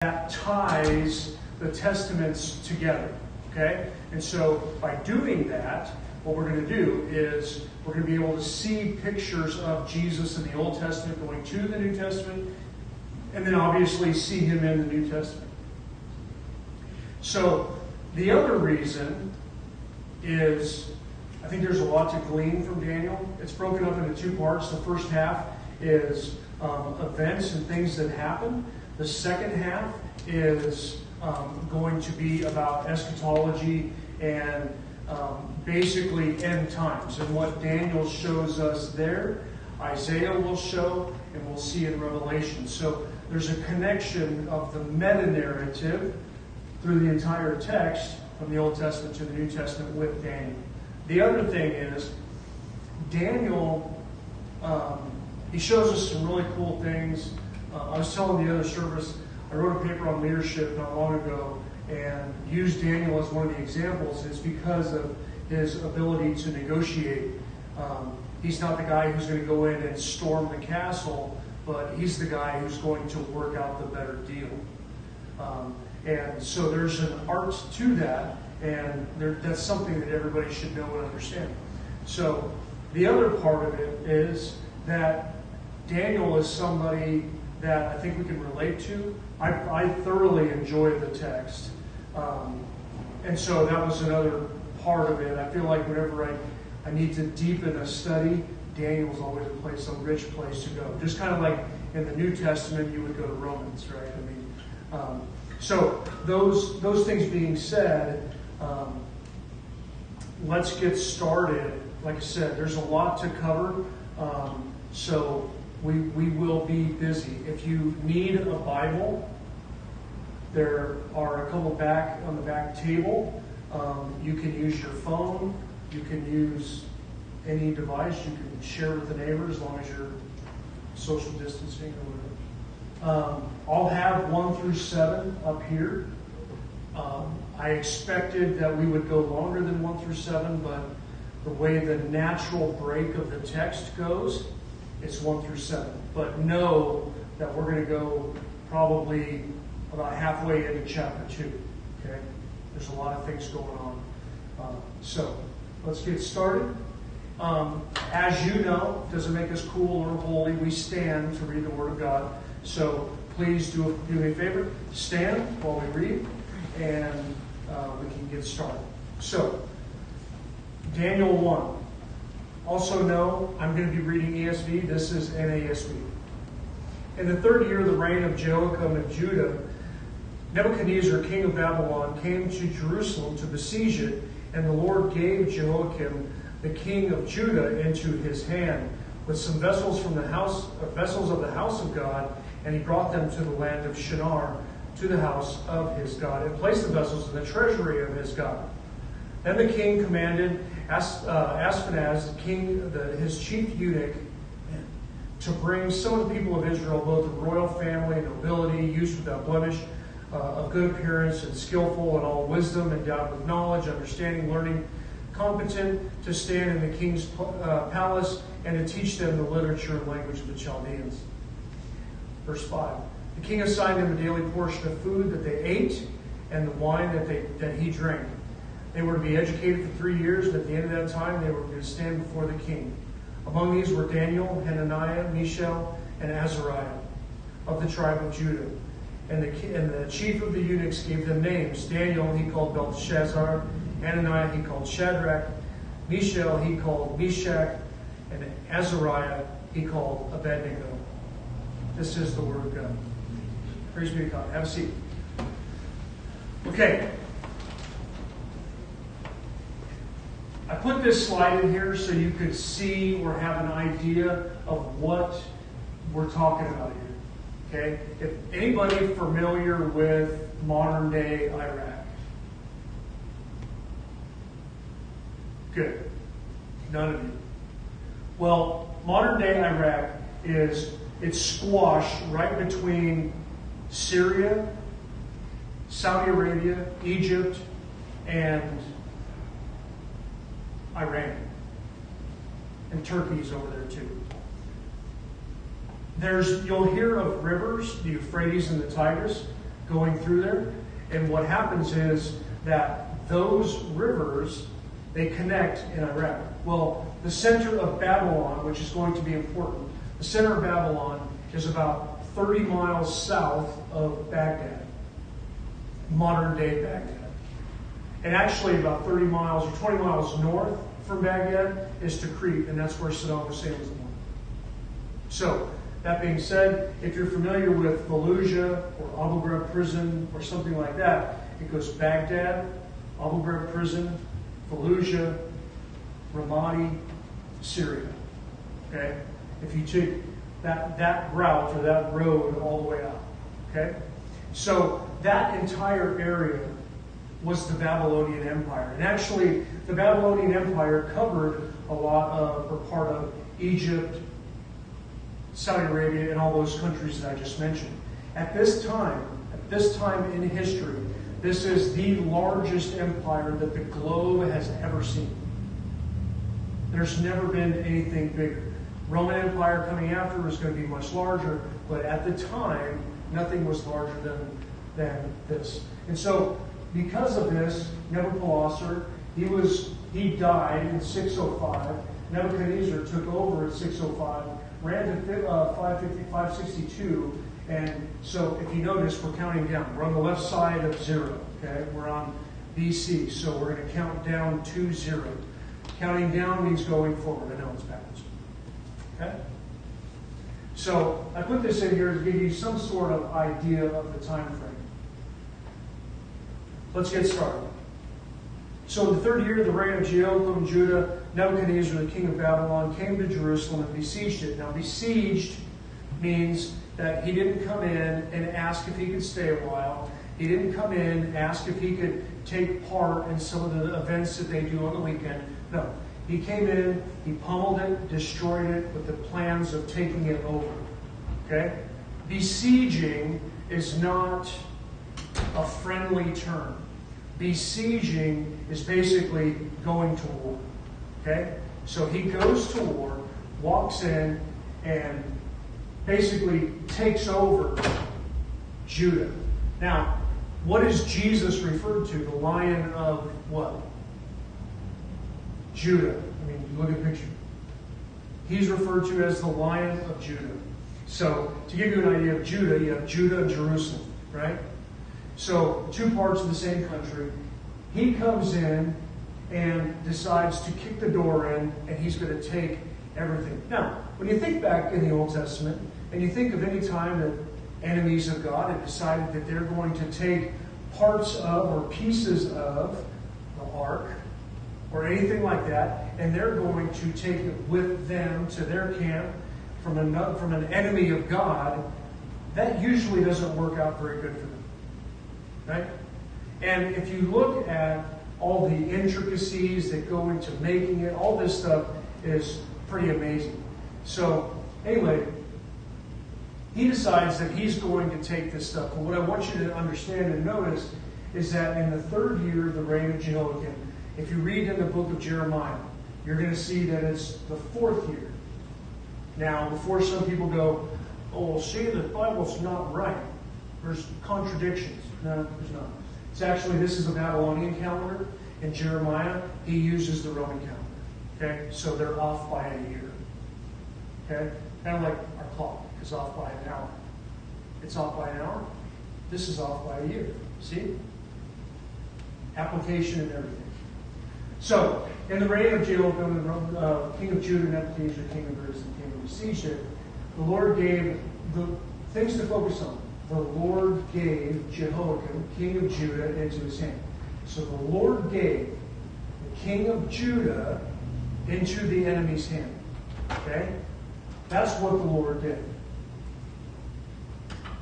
that ties the testaments together. Okay? And so by doing that, what we're going to do is we're going to be able to see pictures of Jesus in the Old Testament going to the New Testament, and then obviously see him in the New Testament. So the other reason is, I think there's a lot to glean from Daniel. It's broken up into two parts. The first half is events and things that happen. The second half is going to be about eschatology and basically end times. And what Daniel shows us there, Isaiah will show, and we'll see in Revelation. So there's a connection of the meta-narrative through the entire text from the Old Testament to the New Testament with Daniel. The other thing is, Daniel, he shows us some really cool things. I was telling the other service, I wrote a paper on leadership not long ago and used Daniel as one of the examples. It's because of his ability to negotiate. He's not the guy who's going to go in and storm the castle, but he's the guy who's going to work out the better deal. And so there's an art to that, and that's something that everybody should know and understand. So the other part of it is that Daniel is somebody that I think we can relate to. I thoroughly enjoy the text. And so that was another part of it. I feel like whenever I need to deepen a study, Daniel's always a rich place to go. Just kind of like in the New Testament, you would go to Romans, right? I mean, so those things being said, let's get started. Like I said, there's a lot to cover, so we will be busy. If you need a Bible, there are a couple back on the back table. You can use your phone. You can use any device. You can share with the neighbor as long as you're social distancing or whatever. I'll have 1 through 7 up here. I expected that we would go longer than 1 through 7, but the way the natural break of the text goes, it's 1 through 7. But know that we're going to go probably about halfway into chapter 2. Okay? There's a lot of things going on. So let's get started. As you know, it doesn't make us cool or holy. We stand to read the Word of God. So please do me a favor. Stand while we read, and we can get started. So, Daniel 1. Also know, I'm going to be reading ESV. This is NASB. In the 3rd year of the reign of Joachim of Judah, Nebuchadnezzar, king of Babylon, came to Jerusalem to besiege it, and the Lord gave Joachim, the king of Judah, into his hand, with some vessels from the house, vessels of the house of God, and he brought them to the land of Shinar, to the house of his God, and placed the vessels in the treasury of his God. Then the king commanded Ashpenaz, his chief eunuch, to bring some of the people of Israel, both of royal family, nobility, youths without blemish, of good appearance, and skillful in all wisdom, endowed with knowledge, understanding, learning, competent to stand in the king's palace, and to teach them the literature and language of the Chaldeans. Verse 5. The king assigned them a daily portion of food that they ate, and the wine that he drank. They were to be educated for 3 years, and at the end of that time they were to stand before the king. Among these were Daniel, Hananiah, Mishael, and Azariah, of the tribe of Judah. And the chief of the eunuchs gave them names. Daniel he called Belteshazzar, Hananiah he called Shadrach, Mishael he called Meshach, and Azariah he called Abednego. This is the word of God. Praise be to God. Have a seat. Okay. I put this slide in here so you could see or have an idea of what we're talking about here. Okay? If anybody familiar with modern day Iraq? Good. None of you. Well, modern day Iraq it's squashed right between Syria, Saudi Arabia, Egypt, and Iran. And Turkey's over there too. You'll hear of rivers, the Euphrates and the Tigris, going through there. And what happens is that those rivers, they connect in Iraq. Well, the center of Babylon, which is going to be important, the center of Babylon is about 30 miles south of Baghdad, modern-day Baghdad. And actually about 30 miles or 20 miles north from Baghdad is Tikrit, and that's where Saddam Hussein was born. So, that being said, if you're familiar with Fallujah or Abu Ghraib prison or something like that, it goes Baghdad, Abu Ghraib prison, Fallujah, Ramadi, Syria. Okay? If you take that route or that road all the way out. Okay? So that entire area was the Babylonian Empire. And actually, the Babylonian Empire covered a lot of, or part of, Egypt, Saudi Arabia, and all those countries that I just mentioned. At this time in history, this is the largest empire that the globe has ever seen. There's never been anything bigger. Roman Empire coming after was going to be much larger, but at the time, nothing was larger than this. And so, because of this, Nebuchadnezzar, he died in 605. Nebuchadnezzar took over in 605, ran to 562, and so if you notice, we're counting down. We're on the left side of 0, okay? We're on BC, so we're going to count down to 0. Counting down means going forward. I know it's backwards. Okay? So I put this in here to give you some sort of idea of the time frame. Let's get started. So in the third year of the reign of Jehoiakim of Judah, Nebuchadnezzar, the king of Babylon, came to Jerusalem and besieged it. Now, besieged means that he didn't come in and ask if he could stay a while. He didn't come in and ask if he could take part in some of the events that they do on the weekend. No. He came in, he pummeled it, destroyed it with the plans of taking it over. Okay? Besieging is not a friendly term. Besieging is basically going to war. Okay? So he goes to war, walks in, and basically takes over Judah. Now, what is Jesus referred to? The Lion of what? Judah. I mean, look at the picture. He's referred to as the Lion of Judah. So, to give you an idea of Judah, you have Judah and Jerusalem, right? So, two parts of the same country. He comes in and decides to kick the door in, and he's going to take everything. Now, when you think back in the Old Testament, and you think of any time that enemies of God have decided that they're going to take parts of or pieces of the ark or anything like that, and they're going to take it with them to their camp from an enemy of God, that usually doesn't work out very good for them. Right? And if you look at all the intricacies that go into making it, all this stuff is pretty amazing. So, anyway, he decides that he's going to take this stuff. But what I want you to understand and notice is that in the third year of the reign of Jehoiakim, if you read in the book of Jeremiah, you're going to see that it's the fourth year. Now, before some people go, oh, well, see, the Bible's not right. There's contradictions. No, there's not. It's actually, this is a Babylonian calendar. In Jeremiah, he uses the Roman calendar. Okay? So they're off by a year. Okay? Kind of like our clock is off by an hour. It's off by an hour. This is off by a year. See? Application and everything. So, in the reign of Jehoiakim, king of Judah, Nebuchadnezzar, king of Jerusalem, king of besieged it, the Lord gave the things to focus on. The Lord gave Jehoiakim, king of Judah, into his hand. So the Lord gave the king of Judah into the enemy's hand. Okay? That's what the Lord did.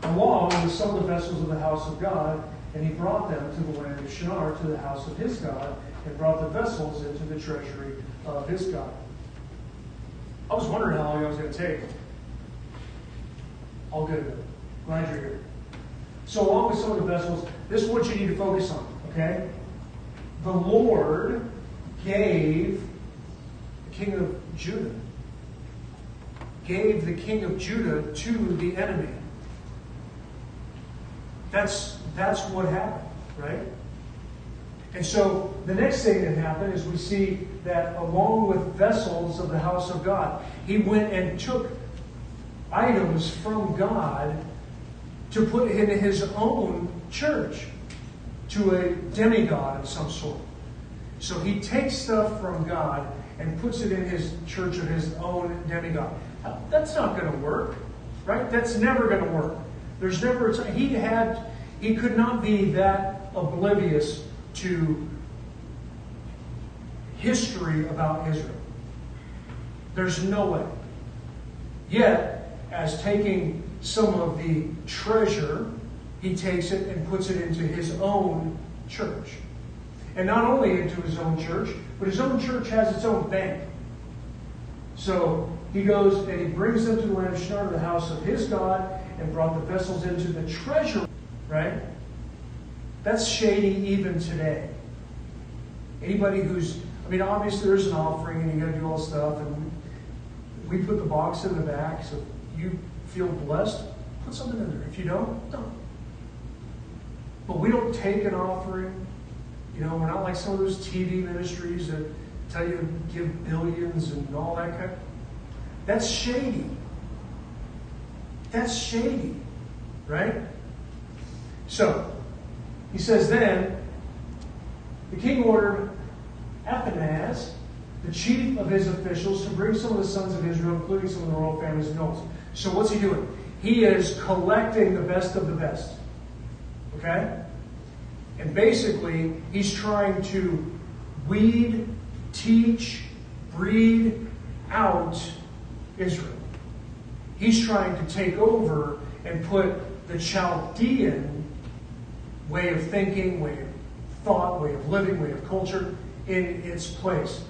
Along with some of the vessels of the house of God, and he brought them to the land of Shinar, to the house of his God, and brought the vessels into the treasury of his God. I was wondering how long I was going to take. All good. Glad you're here. So along with some of the vessels, this is what you need to focus on, okay? The Lord gave the king of Judah. Gave the king of Judah to the enemy. That's That's what happened, right? And so the next thing that happened is we see that along with vessels of the house of God, he went and took items from God to put in his own church, to a demigod of some sort. So he takes stuff from God and puts it in his church of his own demigod. Now, that's not going to work, right? That's never going to work. There's never a time. He could not be that oblivious to history about Israel. There's no way. Yet, as taking some of the treasure, he takes it and puts it into his own church. And not only into his own church, but his own church has its own bank. So he goes and he brings them to the land of Shinar, to the house of his God, and brought the vessels into the treasury. Right? That's shady even today. Anybody who's, obviously there's an offering and you got to do all this stuff, and we put the box in the back, so if you feel blessed, put something in there. If you don't, don't. But we don't take an offering. We're not like some of those TV ministries that tell you to give billions and all that kind of. That's shady. That's shady. Right? So, he says then, the king ordered Athanaz, the chief of his officials, to bring some of the sons of Israel, including some of the royal families and nobles. So what's he doing? He is collecting the best of the best. Okay? And basically, he's trying to weed, teach, breed out Israel. He's trying to take over and put the Chaldean way of thinking, way of thought, way of living, way of culture in its place.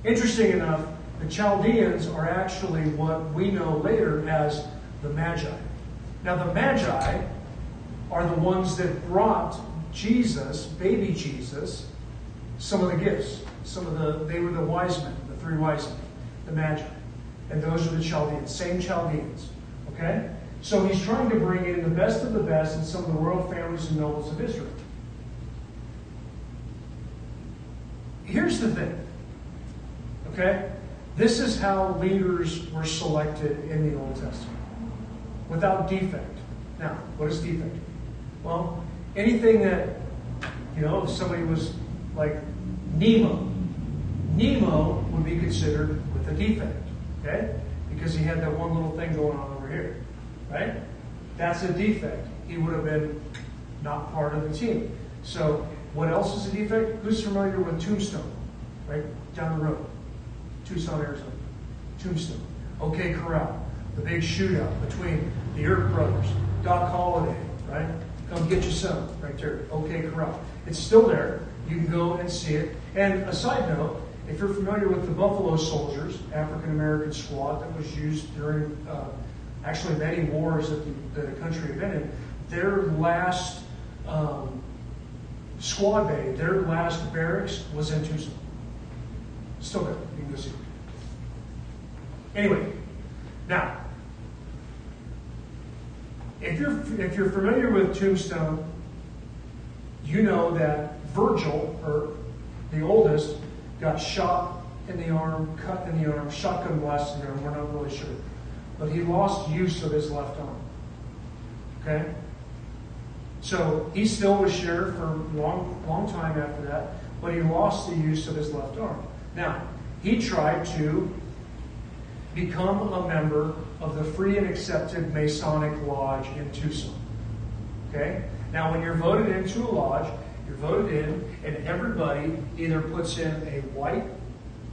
Interesting enough, the Chaldeans are actually what we know later as the Magi. Now the Magi are the ones that brought Jesus, baby Jesus, some of the gifts. They were the wise men, the three wise men, the Magi. And those are the Chaldeans, same Chaldeans. Okay? So he's trying to bring in the best of the best and some of the royal families and nobles of Israel. Here's the thing. Okay? This is how leaders were selected in the Old Testament. Without defect. Now, what is defect? Well, anything that, if somebody was like Nemo. Nemo would be considered with a defect. Okay? Because he had that one little thing going on over here. Right? That's a defect. He would have been not part of the team. So, what else is a defect? Who's familiar with Tombstone? Right? Down the road. Tucson, Arizona. Tombstone. OK Corral. The big shootout between the Earp brothers. Doc Holliday. Right? Come get your son. Right there. OK Corral. It's still there. You can go and see it. And a side note, if you're familiar with the Buffalo Soldiers, African-American squad that was used during actually many wars that the country had been in, their last squad bay, their last barracks was in Tucson. Still there. You can go see it. Anyway, now, if you're familiar with Tombstone, you know that Virgil, or the oldest, got shot in the arm, cut in the arm, shotgun blast in the arm. We're not really sure. But he lost use of his left arm. Okay? So he still was sheriff for a long time after that, but he lost the use of his left arm. Now, he tried to become a member of the free and accepted Masonic Lodge in Tucson. Okay? Now, when you're voted into a lodge, you're voted in, and everybody either puts in a white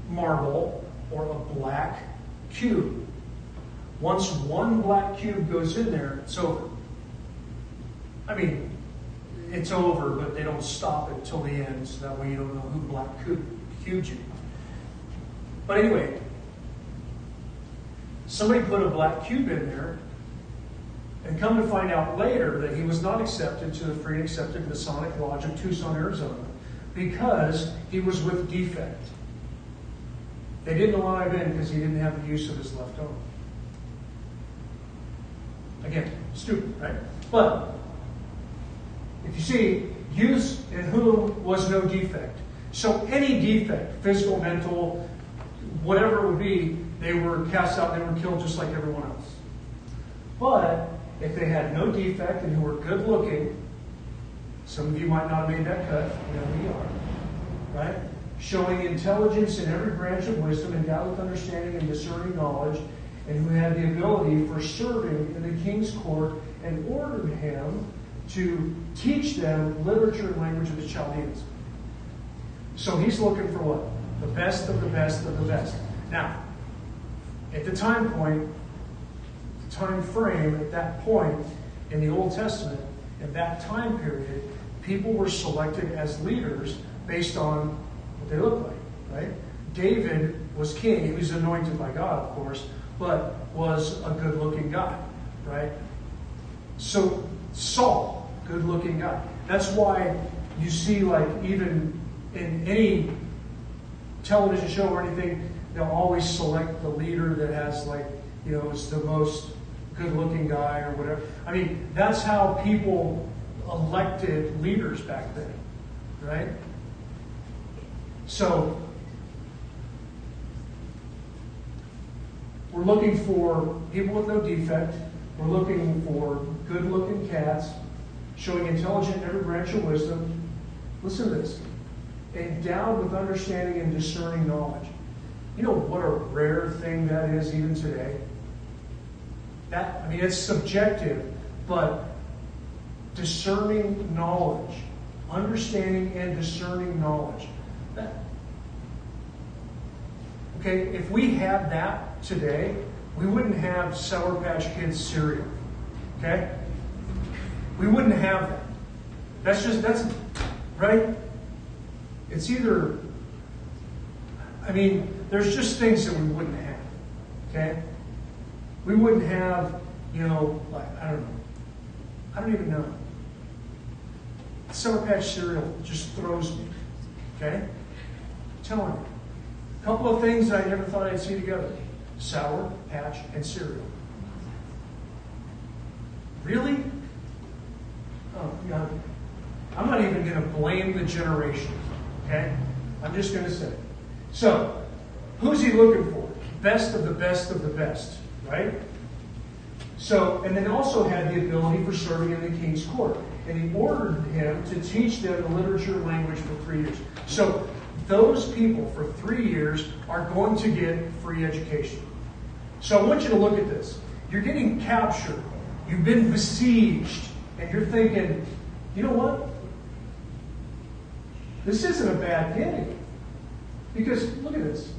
marble or a black cube. Once one black cube goes in there, it's over. It's over, but they don't stop it till the end, so that way you don't know who black cubed you. But anyway, somebody put a black cube in there, and come to find out later that he was not accepted to the free and accepted Masonic Lodge of Tucson, Arizona, because he was with defect. They didn't allow him in because he didn't have the use of his left arm. Again, stupid, right? But if you see, youth in whom was no defect. So any defect, physical, mental, whatever it would be, they were cast out, they were killed just like everyone else. But if they had no defect and who were good looking, some of you might not have made that cut, you know who you are, right? Showing intelligence in every branch of wisdom, endowed with understanding and discerning knowledge, and who had the ability for serving in the king's court, and ordered him to teach them literature and language of the Chaldeans. So he's looking for what? The best of the best of the best. Now, at the time point, the time frame, at that point in the Old Testament, in that time period, people were selected as leaders based on what they looked like, right? David was king. He was anointed by God, of course, but was a good-looking guy, right? So Saul, good-looking guy. That's why you see, like, even in any television show or anything, they'll always select the leader that has, like, you know, is the most good-looking guy or whatever. I mean, that's how people elected leaders back then, right? So we're looking for people with no defect. We're looking for good-looking cats, showing intelligence in every branch of wisdom. Listen to this. Endowed with understanding and discerning knowledge. You know what a rare thing that is even today? I mean, it's subjective, but discerning knowledge. Understanding and discerning knowledge. Okay, if we had that today, we wouldn't have Sour Patch Kids cereal. Okay? We wouldn't have that. That's right? It's either, I mean, there's just things that we wouldn't have. Okay? We wouldn't have, you know, like, I don't know. I don't even know. Sour Patch cereal just throws me. Okay? I'm telling you. A couple of things that I never thought I'd see together. Sour Patch and cereal. Really? Oh, God. I'm not even going to blame the generation. Okay? I'm just going to say. So, who's he looking for? Best of the best of the best. Right? So, and then also had the ability for serving in the king's court. And he ordered him to teach them the literature and language for 3 years. So, those people for 3 years are going to get free education. So I want you to look at this. You're getting captured. You've been besieged. And you're thinking, you know what? This isn't a bad gig. Because look at this.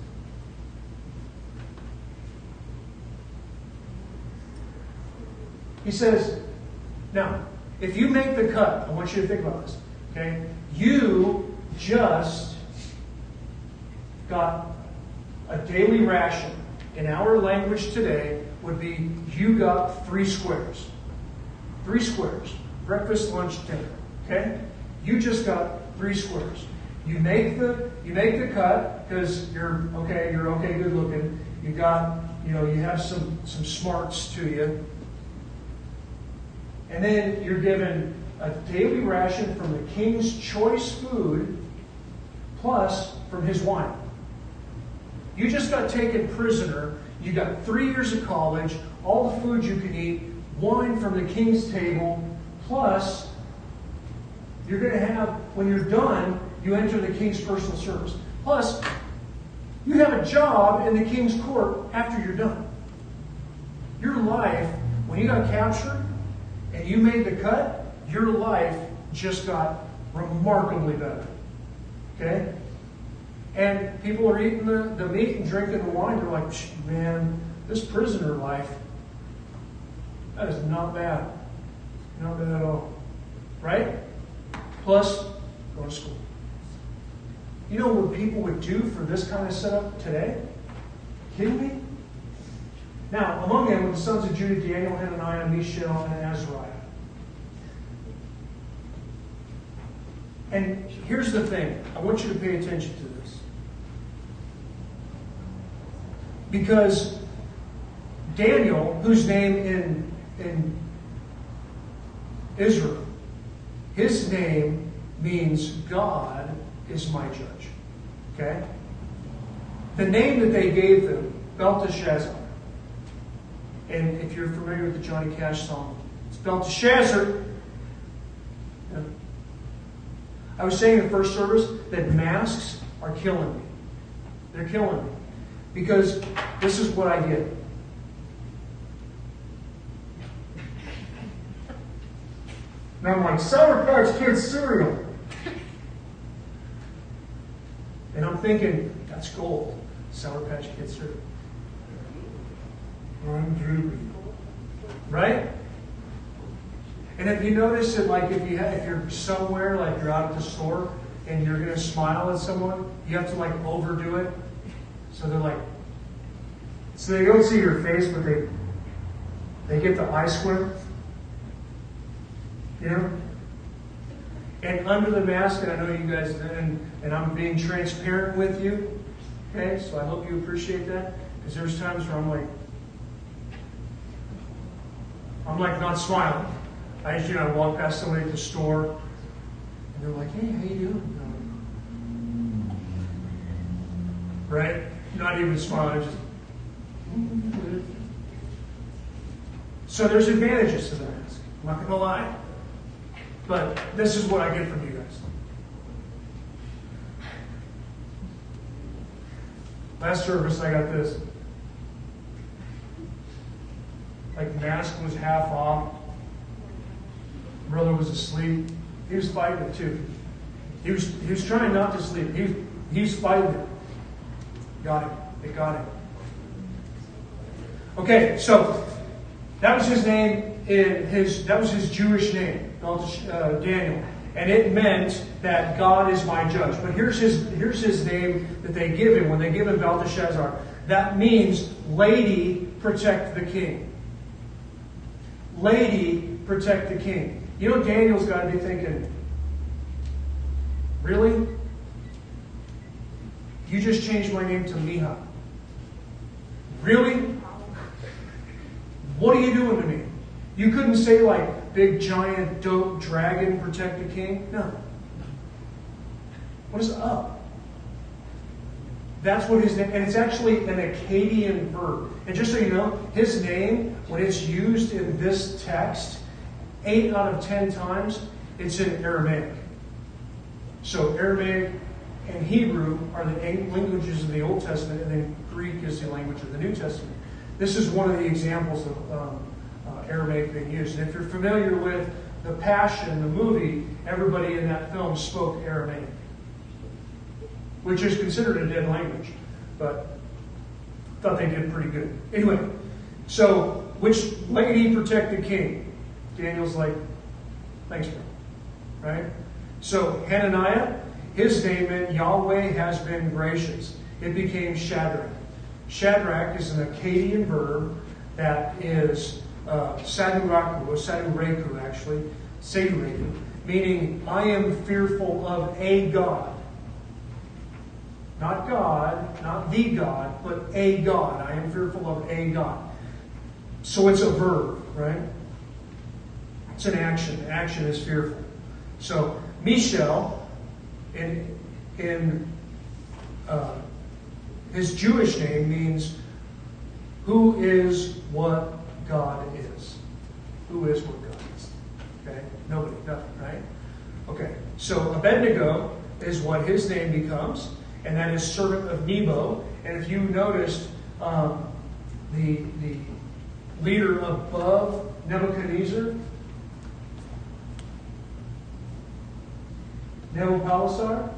He says, now, if you make the cut, I want you to think about this. Okay? You just got a daily ration. In our language today would be you got 3 squares. 3 squares. Breakfast, lunch, dinner. Okay? You just got 3 squares. You make the cut because you're okay good looking. You got, you know, you have some smarts to you. And then you're given a daily ration from the king's choice food plus from his wine. You just got taken prisoner. You got 3 years of college, all the food you can eat, wine from the king's table, plus you're going to have, when you're done, you enter the king's personal service. Plus, you have a job in the king's court after you're done. Your life, when you got captured and you made the cut, your life just got remarkably better. Okay? And people are eating the meat and drinking the wine. They're like, man, this prisoner life, that is not bad. Not bad at all. Right? Plus, go to school. You know what people would do for this kind of setup today? Kidding me? Now, among them were the sons of Judah, Daniel, Hananiah, Mishael, and Azariah. And here's the thing. I want you to pay attention to this. Because Daniel, whose name in Israel His name means God is my judge. Okay? The name that they gave him, Belteshazzar. And if you're familiar with the Johnny Cash song, it's Belteshazzar. Yeah. I was saying in the first service that masks are killing me. They're killing me. Because this is what I get. And I'm like, Sour Patch Kids cereal. And I'm thinking, that's gold. Sour Patch Kids cereal. I'm droopy. Right? And if you notice that, like, if you're somewhere, like you're out at the store, and you're going to smile at someone, you have to, like, overdo it. So they're like, so they don't see your face, but they get the eye squint. You know? And under the mask, and I know you guys, and I'm being transparent with you, okay? So I hope you appreciate that, because there's times where I'm like not smiling. I just, walk past somebody at the store, and they're like, hey, how you doing? Right? Not even smiling, just. So there's advantages to the mask. I'm not going to lie. But this is what I get from you guys. Last service, I got this. Like, mask was half off. Brother was asleep. He was fighting it too. He was trying not to sleep. He was fighting it. Got it. They got it. Okay, so that was his name. That was his Jewish name, Daniel, and it meant that God is my judge. But here's his name that they give him when they give him Belteshazzar. That means, lady, protect the king. Lady, protect the king. You know, Daniel's got to be thinking, really? You just changed my name to Miha. Really? What are you doing to me? You couldn't say, like, big, giant, dope dragon, protect the king? No. What is up? That's what his name, and it's actually an Akkadian verb. And just so you know, his name, when it's used in this text, 8 out of 10 times, it's in Aramaic. So Aramaic and Hebrew are the languages of the Old Testament, and then Greek is the language of the New Testament. This is one of the examples of Aramaic being used. And if you're familiar with The Passion, the movie, everybody in that film spoke Aramaic, which is considered a dead language, but I thought they did pretty good. Anyway, so which lady protect the king? Daniel's like, thanks, bro. Right? So Hananiah, his name meant Yahweh has been gracious. It became Shadrach. Shadrach is an Akkadian verb that is saduraku, or sadureku actually, sadureku, meaning I am fearful of a God. Not God, not the God, but a God. I am fearful of a God. So it's a verb, right? It's an action. Action is fearful. So Mishael, in his Jewish name means who is what God is. Who is what God is. Okay? Nobody, nothing, right? Okay. So Abednego is what his name becomes, and that is servant of Nebo. And if you noticed, the leader above Nebuchadnezzar, Nabopolassar,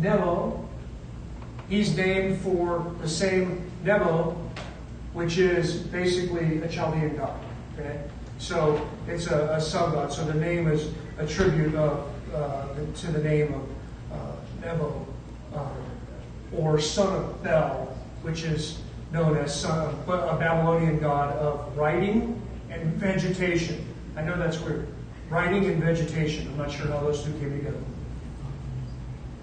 Nebo, he's named for the same Nebo, which is basically a Chaldean god. Okay, so it's a sub-god. So the name is a tribute of to the name of Nebo, or son of Bel, which is known as son of a Babylonian god of writing and vegetation. I know that's weird. Writing and vegetation. I'm not sure how those two came together.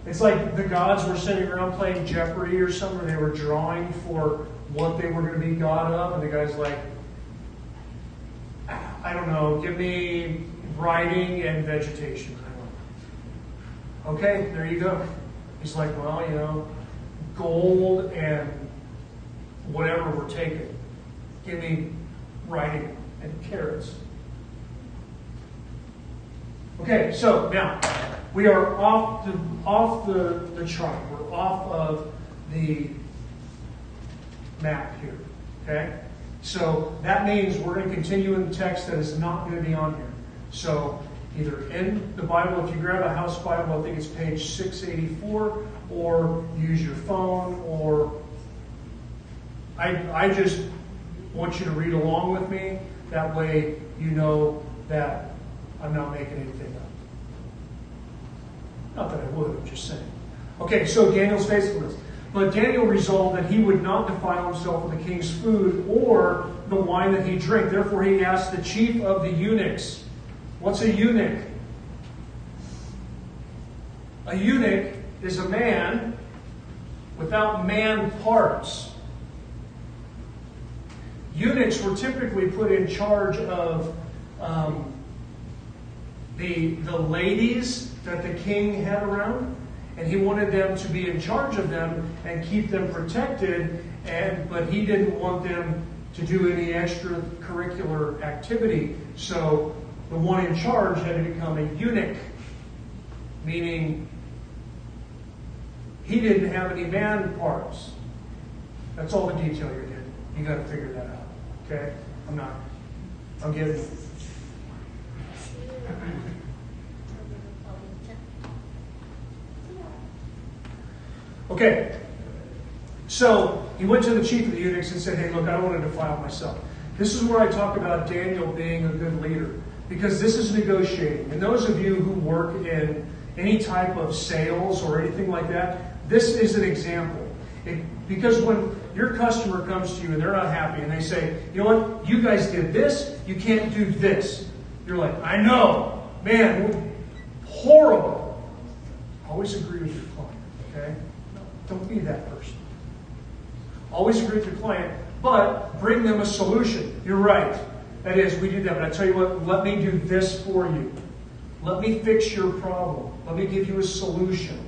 It's like the gods were sitting around playing Jeopardy or something, or they were drawing for what they were going to be god of, and the guy's like, I don't know, give me writing and vegetation. Okay, there you go. He's like, well, gold and whatever we're taking. Give me writing and carrots. Okay, so now we are off the chart. We're off of the map here. Okay? So that means we're going to continue in the text that is not going to be on here. So either in the Bible, if you grab a house Bible, I think it's page 684, or use your phone, or I just want you to read along with me. That way you know that I'm not making anything up. Not that I would, I'm just saying. Okay, so Daniel's faithfulness. But Daniel resolved that he would not defile himself with the king's food or the wine that he drank. Therefore he asked the chief of the eunuchs. What's a eunuch? A eunuch is a man without man parts. Eunuchs were typically put in charge of the ladies that the king had around, and he wanted them to be in charge of them and keep them protected, but he didn't want them to do any extracurricular activity. So the one in charge had to become a eunuch, meaning he didn't have any man parts. That's all the detail you're getting. You got to figure that out. Okay? I'm getting it. Okay. So he went to the chief of the eunuchs and said, hey, look, I don't want to defile myself. This is where I talk about Daniel being a good leader, because this is negotiating. And those of you who work in any type of sales or anything like that, this is an example. Because when your customer comes to you and they're not happy and they say, you know what, you guys did this, you can't do this. You're like, I know, man, horrible. Always agree with your client, okay? Don't be that person. Always agree with your client, but bring them a solution. You're right. That is, we do that. But I tell you what, let me do this for you. Let me fix your problem. Let me give you a solution.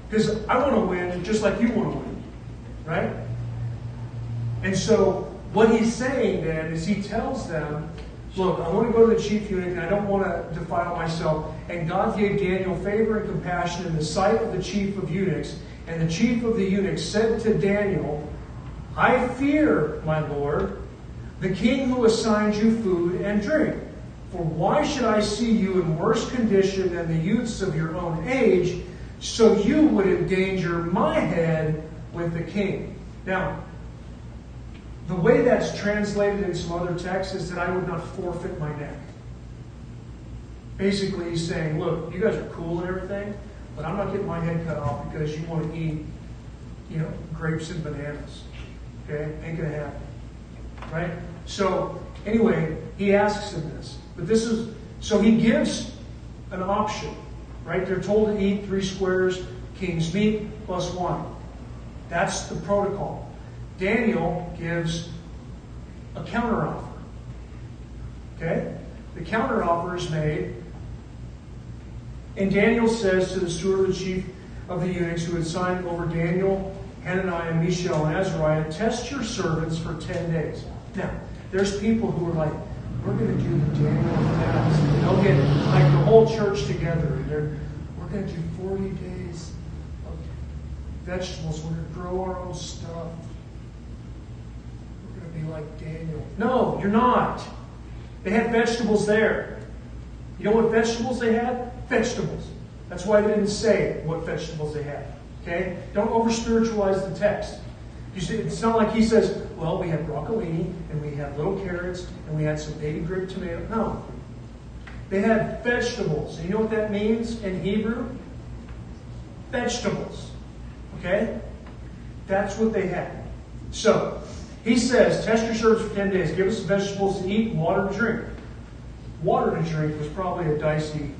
Because I want to win just like you want to win. Right? And so what he's saying then is he tells them, look, I want to go to the chief eunuch and I don't want to defile myself. And God gave Daniel favor and compassion in the sight of the chief of eunuchs. And the chief of the eunuchs said to Daniel, I fear, my lord, the king who assigns you food and drink. For why should I see you in worse condition than the youths of your own age, so you would endanger my head with the king? Now, the way that's translated in some other texts is that I would not forfeit my neck. Basically, he's saying, look, you guys are cool and everything, but I'm not getting my head cut off because you want to eat, grapes and bananas. Okay? Ain't going to happen. Right? So, anyway, he asks him this. But so he gives an option. Right? They're told to eat 3 squares, king's meat, plus wine. That's the protocol. Daniel gives a counteroffer. Okay? The counteroffer is made. And Daniel says to the steward of the chief of the eunuchs who had signed over Daniel, Hananiah, Mishael, and Azariah, test your servants for 10 days. Now, there's people who are like, we're going to do the Daniel fast. And they'll get like the whole church together. And we're going to do 40 days of vegetables. We're going to grow our own stuff. We're going to be like Daniel. No, you're not. They had vegetables there. You know what vegetables they had? Vegetables. That's why they didn't say what vegetables they had. Okay? Don't over-spiritualize the text. You see, it's not like he says, well, we had broccolini, and we had little carrots, and we had some baby grape tomato. No. They had vegetables. And you know what that means in Hebrew? Vegetables. Okay? That's what they had. So, he says, test your servants for 10 days. Give us vegetables to eat, water to drink. Water to drink was probably a dicey